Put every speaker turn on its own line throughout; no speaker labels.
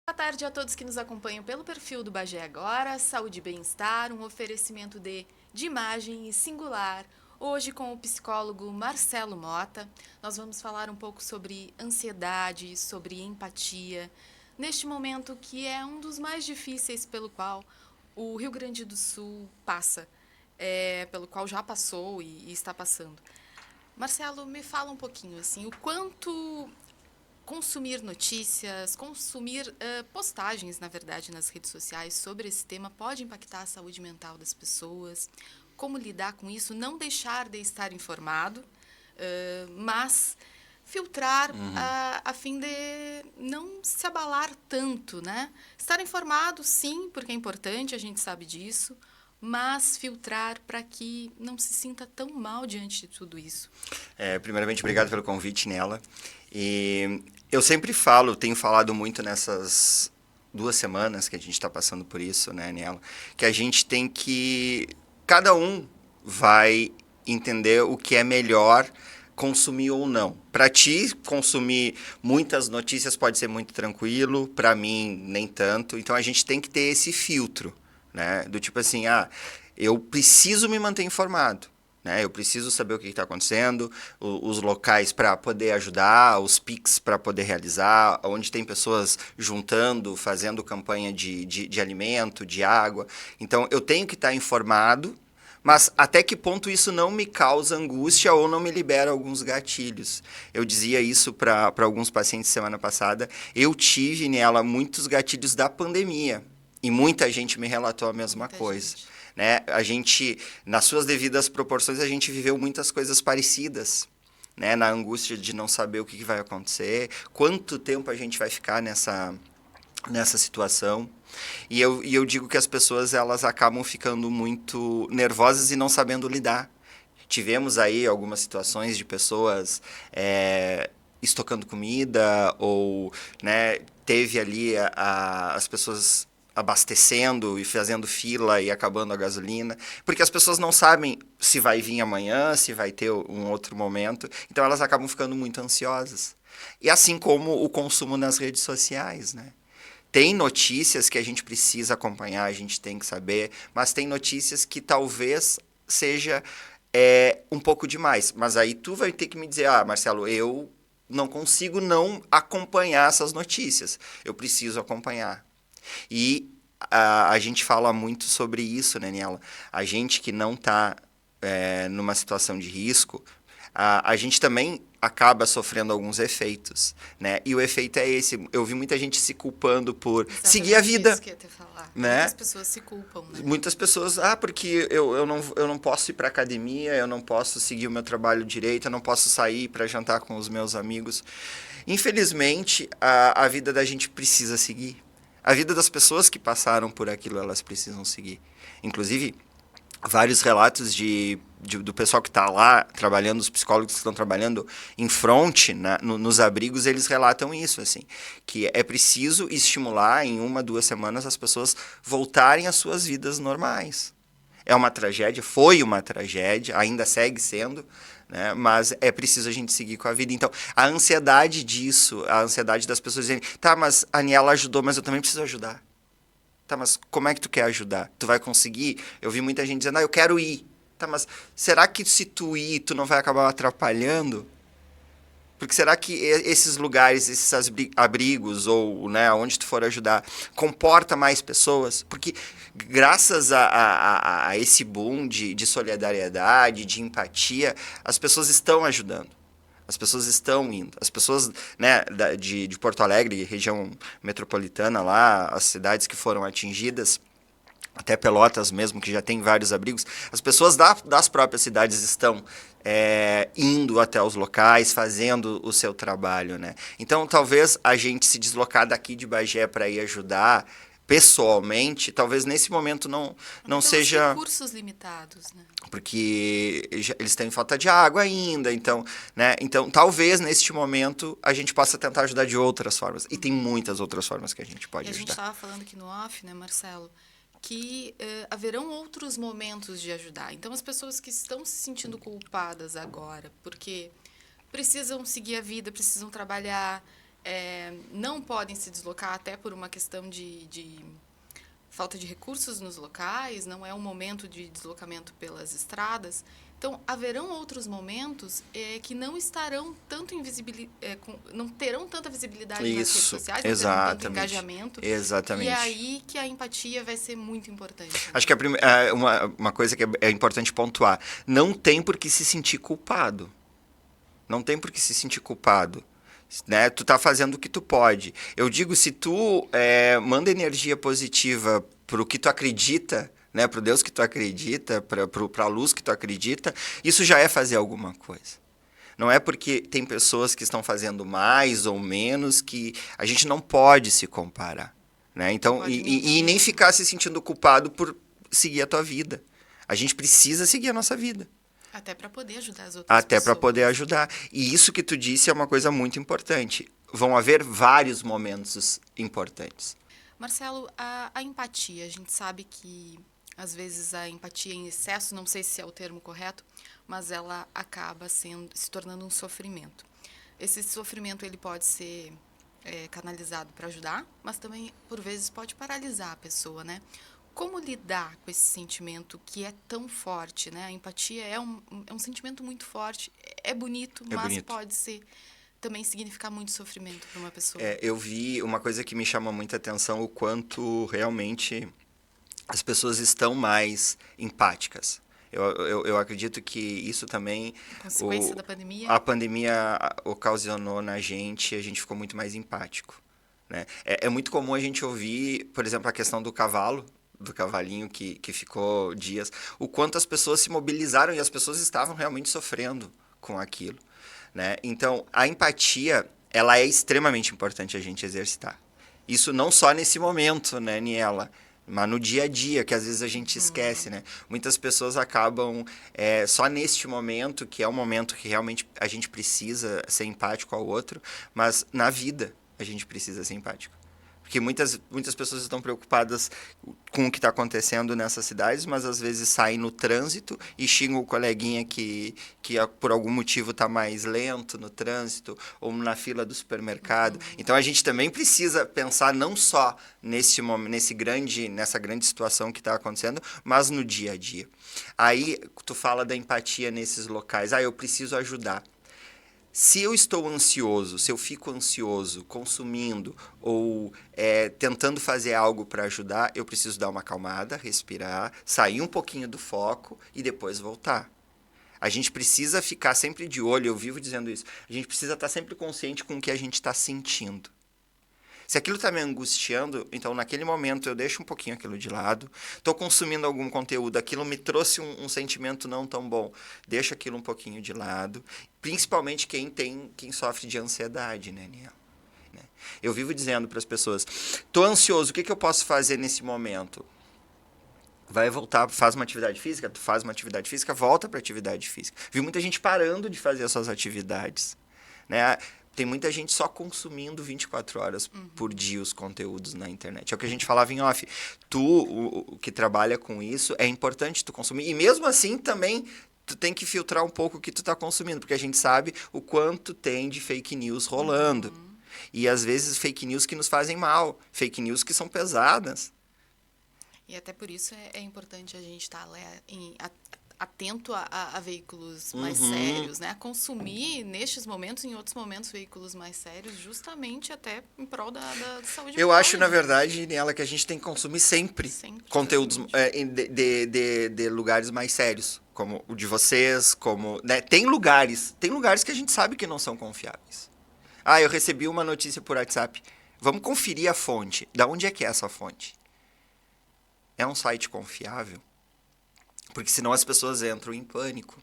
Boa tarde a todos que nos acompanham pelo perfil do Bagé Agora, Saúde e Bem-Estar, um oferecimento de imagem e singular. Hoje com o psicólogo Marcelo Mota, nós vamos falar um pouco sobre ansiedade, sobre empatia, neste momento que é um dos mais difíceis pelo qual o Rio Grande do Sul passa, pelo qual já passou e está passando. Marcelo, me fala um pouquinho assim, o quanto consumir notícias, consumir postagens, na verdade, nas redes sociais sobre esse tema pode impactar a saúde mental das pessoas. Como lidar com isso? Não deixar de estar informado, mas filtrar a fim de não se abalar tanto, né? Estar informado, sim, porque é importante, a gente sabe disso, mas filtrar para que não se sinta tão mal diante de tudo isso.
Primeiramente, obrigado pelo convite, Nela. E eu sempre falo, tenho falado muito nessas 2 semanas que a gente está passando por isso, né, Nela, que a gente tem que... Cada um vai entender o que é melhor consumir ou não. Para ti, consumir muitas notícias pode ser muito tranquilo, para mim, nem tanto. Então, a gente tem que ter esse filtro, né? Do tipo assim, eu preciso me manter informado. Né? Eu preciso saber o que está acontecendo, os locais para poder ajudar, os PICs para poder realizar, onde tem pessoas juntando, fazendo campanha de alimento, de água. Então, eu tenho que estar informado, mas até que ponto isso não me causa angústia ou não me libera alguns gatilhos. Eu dizia isso para alguns pacientes semana passada. Eu tive nela muitos gatilhos da pandemia. E muita gente me relatou a mesma
Muita
coisa.
gente.
Né? A gente, nas suas devidas proporções, a gente viveu muitas coisas parecidas. Né? Na angústia de não saber o que vai acontecer, quanto tempo a gente vai ficar nessa situação. E eu digo que as pessoas elas acabam ficando muito nervosas e não sabendo lidar. Tivemos aí algumas situações de pessoas estocando comida ou né, teve ali as pessoas abastecendo e fazendo fila e acabando a gasolina, porque as pessoas não sabem se vai vir amanhã, se vai ter um outro momento, então elas acabam ficando muito ansiosas. E assim como o consumo nas redes sociais, né? Tem notícias que a gente precisa acompanhar, a gente tem que saber, mas tem notícias que talvez seja um pouco demais. Mas aí tu vai ter que me dizer, Marcelo, eu não consigo não acompanhar essas notícias. Eu preciso acompanhar. E a gente fala muito sobre isso, né, Niela? A gente que não está numa situação de risco, a gente também acaba sofrendo alguns efeitos, né? E o efeito é esse. Eu vi muita gente se culpando por seguir a
Exatamente isso
vida,
que eu ia te falar. Muitas
né?
pessoas se culpam, né?
Muitas pessoas, porque eu não posso ir para academia, eu não posso seguir o meu trabalho direito, eu não posso sair para jantar com os meus amigos. Infelizmente, a vida da gente precisa seguir. A vida das pessoas que passaram por aquilo, elas precisam seguir. Inclusive, vários relatos do pessoal que está lá trabalhando, os psicólogos que estão trabalhando em front, né, nos abrigos, eles relatam isso, assim, que é preciso estimular em 1, 2 semanas as pessoas voltarem às suas vidas normais. É uma tragédia, foi uma tragédia, ainda segue sendo, né, mas é preciso a gente seguir com a vida. Então, a ansiedade disso, a ansiedade das pessoas dizendo, tá, mas a Aniela ajudou, mas eu também preciso ajudar. Tá, mas como é que tu quer ajudar? Tu vai conseguir? Eu vi muita gente dizendo, eu quero ir. Tá, mas será que se tu ir, tu não vai acabar atrapalhando? Porque será que esses lugares, esses abrigos, ou né, onde tu for ajudar, comporta mais pessoas? Porque graças a esse boom de solidariedade, de empatia, as pessoas estão ajudando. As pessoas estão indo. As pessoas né, de Porto Alegre, região metropolitana lá, as cidades que foram atingidas, até Pelotas mesmo, que já tem vários abrigos, as pessoas das próprias cidades estão indo até os locais, fazendo o seu trabalho, né? Então, talvez a gente se deslocar daqui de Bagé para ir ajudar pessoalmente, talvez nesse momento não
Pelos
seja
recursos limitados, né?
porque eles têm falta de água ainda, então, né? Então, talvez neste momento a gente possa tentar ajudar de outras formas. E tem muitas outras formas que a gente
E
pode
a gente
ajudar.
estava falando aqui no off, né, Marcelo, que haverão outros momentos de ajudar. Então, as pessoas que estão se sentindo culpadas agora, porque precisam seguir a vida, precisam trabalhar, não podem se deslocar até por uma questão de falta de recursos nos locais, não é um momento de deslocamento pelas estradas. Então, haverão outros momentos que não estarão tanto não terão tanta visibilidade nas redes
Isso,
sociais, não terão tanto
exatamente.
engajamento.
Exatamente.
E é aí que a empatia vai ser muito importante. Né?
Acho que uma coisa que é importante pontuar. Não tem por que se sentir culpado. Não tem por que se sentir culpado. Né? Tu tá fazendo o que tu pode. Eu digo, se tu manda energia positiva pro que tu acredita, né? Pro Deus que tu acredita, pra luz que tu acredita, isso já é fazer alguma coisa. Não é porque tem pessoas que estão fazendo mais ou menos que a gente não pode se comparar. Né? Então, e nem ficar se sentindo culpado por seguir a tua vida. A gente precisa seguir a nossa vida.
Até para poder ajudar as outras
Até
pessoas.
para poder ajudar. E isso que tu disse é uma coisa muito importante. Vão haver vários momentos importantes.
Marcelo, a empatia, a gente sabe que às vezes a empatia em excesso, não sei se é o termo correto, mas ela acaba se tornando um sofrimento. Esse sofrimento ele pode ser canalizado para ajudar, mas também por vezes pode paralisar a pessoa, né? Como lidar com esse sentimento que é tão forte, né? A empatia é um sentimento muito forte, é bonito, mas pode ser também significar muito sofrimento para uma pessoa.
Eu vi uma coisa que me chama muita atenção, o quanto realmente as pessoas estão mais empáticas. Eu acredito que isso também...
Consequência da pandemia?
A pandemia ocasionou na gente, a gente ficou muito mais empático. Né? É muito comum a gente ouvir, por exemplo, a questão do cavalo, do cavalinho que ficou dias, o quanto as pessoas se mobilizaram e as pessoas estavam realmente sofrendo com aquilo. Né? Então, a empatia, ela é extremamente importante a gente exercitar. Isso não só nesse momento, né, Niela? Mas no dia a dia, que às vezes a gente esquece, né? Muitas pessoas acabam só neste momento, que é um momento que realmente a gente precisa ser empático ao outro, mas na vida a gente precisa ser empático. Porque muitas pessoas estão preocupadas com o que está acontecendo nessas cidades, mas às vezes saem no trânsito e xingam o coleguinha que por algum motivo está mais lento no trânsito ou na fila do supermercado. Então a gente também precisa pensar não só nessa grande situação que está acontecendo, mas no dia a dia. Aí tu fala da empatia nesses locais. Eu preciso ajudar. Se eu estou ansioso, se eu fico ansioso, consumindo ou tentando fazer algo para ajudar, eu preciso dar uma acalmada, respirar, sair um pouquinho do foco e depois voltar. A gente precisa ficar sempre de olho, eu vivo dizendo isso, a gente precisa estar sempre consciente com o que a gente está sentindo. Se aquilo está me angustiando, então naquele momento eu deixo um pouquinho aquilo de lado, estou consumindo algum conteúdo, aquilo me trouxe um sentimento não tão bom, deixa aquilo um pouquinho de lado, principalmente quem sofre de ansiedade, né, Niel? Eu vivo dizendo para as pessoas, estou ansioso, o que eu posso fazer nesse momento? Vai voltar, faz uma atividade física, tu faz uma atividade física, volta para a atividade física. Vi muita gente parando de fazer as suas atividades, né? Tem muita gente só consumindo 24 horas por dia os conteúdos na internet. É o que a gente falava em off. Tu, o que trabalha com isso, é importante tu consumir. E mesmo assim, também, tu tem que filtrar um pouco o que tu tá consumindo, porque a gente sabe o quanto tem de fake news rolando. E, às vezes, fake news que nos fazem mal. Fake news que são pesadas.
E até por isso é importante a gente estar atento a veículos mais sérios, né? A consumir, nestes momentos, em outros momentos, veículos mais sérios, justamente até em prol da saúde
Eu
mental.
acho, na verdade, Nela, que a gente tem que consumir sempre conteúdos de lugares mais sérios, como o de vocês, como... Né? Tem lugares que a gente sabe que não são confiáveis. Eu recebi uma notícia por WhatsApp. Vamos conferir a fonte. Da onde é que é essa fonte? É um site confiável? Porque senão as pessoas entram em pânico.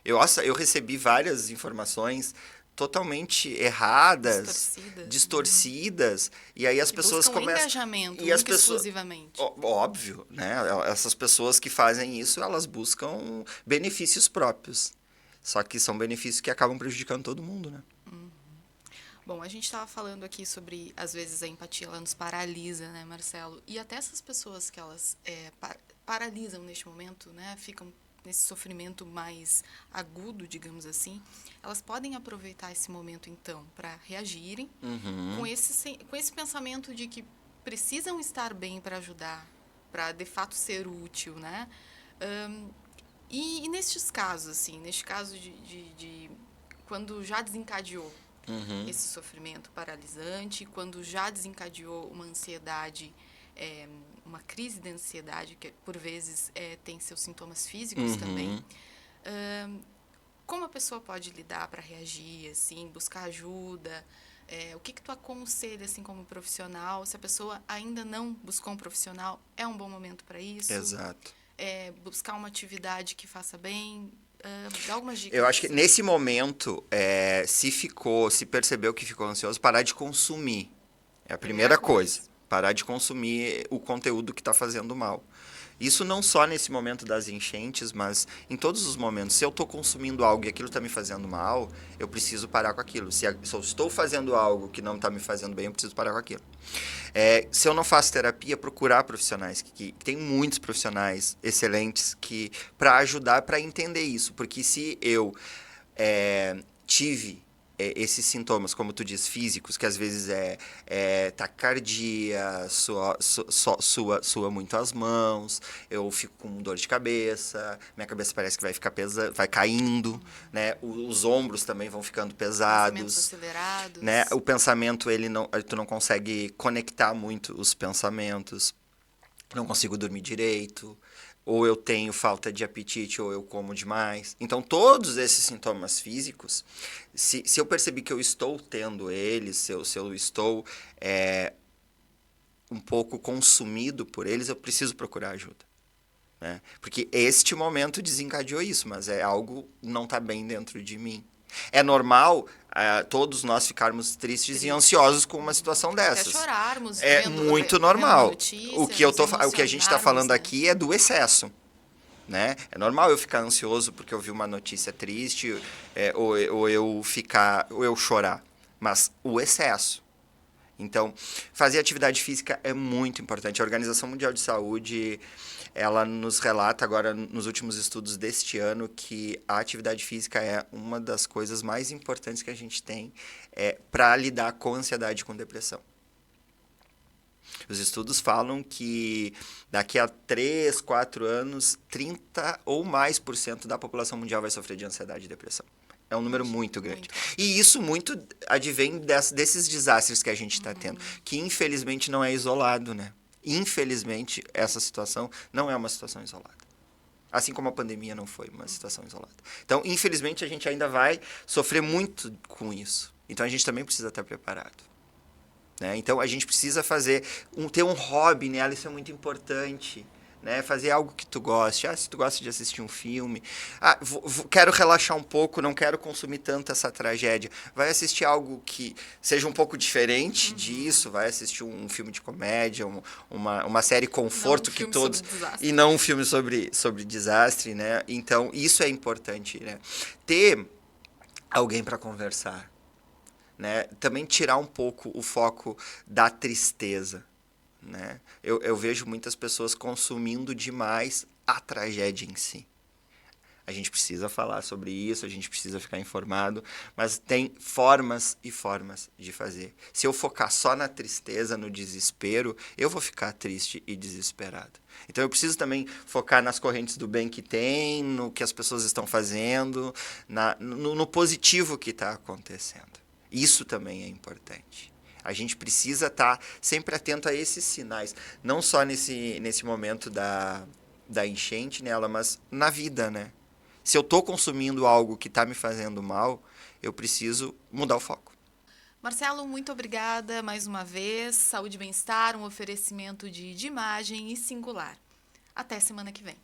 Eu recebi várias informações totalmente erradas, distorcidas, e aí as pessoas começam...
engajamento, e as pessoas, exclusivamente.
Óbvio, né? Essas pessoas que fazem isso, elas buscam benefícios próprios. Só que são benefícios que acabam prejudicando todo mundo, né?
Bom, a gente estava falando aqui sobre, às vezes, a empatia, ela nos paralisa, né, Marcelo? E até essas pessoas que elas paralisam neste momento, né, ficam nesse sofrimento mais agudo, digamos assim, elas podem aproveitar esse momento, então, para reagirem com esse pensamento de que precisam estar bem para ajudar, para, de fato, ser útil, né? E nestes casos, assim, neste caso de quando já desencadeou esse sofrimento paralisante, quando já desencadeou uma ansiedade, uma crise de ansiedade, que por vezes tem seus sintomas físicos também, como a pessoa pode lidar para reagir, assim, buscar ajuda? O que tu aconselha, assim, como profissional? Se a pessoa ainda não buscou um profissional, é um bom momento para isso?
Exato.
Buscar uma atividade que faça bem? Dá algumas dicas.
Eu acho que
assim.
nesse momento, se percebeu que ficou ansioso, parar de consumir. É a primeira coisa. Parar de consumir o conteúdo que está fazendo mal. Isso não só nesse momento das enchentes, mas em todos os momentos. Se eu estou consumindo algo e aquilo está me fazendo mal, eu preciso parar com aquilo. Se eu estou fazendo algo que não está me fazendo bem, eu preciso parar com aquilo. Se eu não faço terapia, procurar profissionais. Que tem muitos profissionais excelentes para ajudar, para entender isso. Porque se eu tive esses sintomas, como tu diz, físicos, que às vezes taquicardia, sua muito as mãos, eu fico com dor de cabeça, minha cabeça parece que vai ficar vai caindo, né? Os ombros também vão ficando pesados.
Pensamentos acelerados.
Né? O pensamento, tu não consegue conectar muito os pensamentos, não consigo dormir direito, ou eu tenho falta de apetite, ou eu como demais. Então, todos esses sintomas físicos, se eu perceber que eu estou tendo eles, se eu estou um pouco consumido por eles, eu preciso procurar ajuda. Né? Porque este momento desencadeou isso, mas algo não está bem dentro de mim. É normal todos nós ficarmos tristes e ansiosos com uma situação dessas.
Até chorarmos.
Muito normal.
Notícia,
O que a gente está falando aqui é do excesso. Né? É normal eu ficar ansioso porque eu vi uma notícia triste, ou eu chorar. Mas o excesso. Então, fazer atividade física é muito importante. A Organização Mundial de Saúde, ela nos relata agora, nos últimos estudos deste ano, que a atividade física é uma das coisas mais importantes que a gente tem para lidar com ansiedade e com depressão. Os estudos falam que daqui a 3, 4 anos, 30 ou mais por cento da população mundial vai sofrer de ansiedade e depressão. É um número muito grande. E isso muito advém desses desastres que a gente está tendo, que infelizmente não é isolado, né? Infelizmente, essa situação não é uma situação isolada. Assim como a pandemia não foi uma situação isolada. Então, infelizmente, a gente ainda vai sofrer muito com isso. Então, a gente também precisa estar preparado. Né? Então, a gente precisa ter um hobby nela, isso é muito importante. Né? Fazer algo que tu goste. Se tu gosta de assistir um filme, quero relaxar um pouco, não quero consumir tanto essa tragédia. Vai assistir algo que seja um pouco diferente disso, vai assistir um filme de comédia, uma série conforto que todos... E não um filme sobre desastre, né? Então, isso é importante, né? Ter alguém para conversar, né? Também tirar um pouco o foco da tristeza. Né? Eu vejo muitas pessoas consumindo demais a tragédia em si. A gente precisa falar sobre isso, a gente precisa ficar informado, mas tem formas e formas de fazer. Se eu focar só na tristeza, no desespero, eu vou ficar triste e desesperado. Então eu preciso também focar nas correntes do bem que tem, no que as pessoas estão fazendo, no positivo que está acontecendo. Isso também é importante. A gente precisa estar sempre atento a esses sinais, não só nesse momento da enchente nela, mas na vida, né? Se eu estou consumindo algo que está me fazendo mal, eu preciso mudar o foco.
Marcelo, muito obrigada mais uma vez. Saúde e bem-estar, um oferecimento de imagem e singular. Até semana que vem.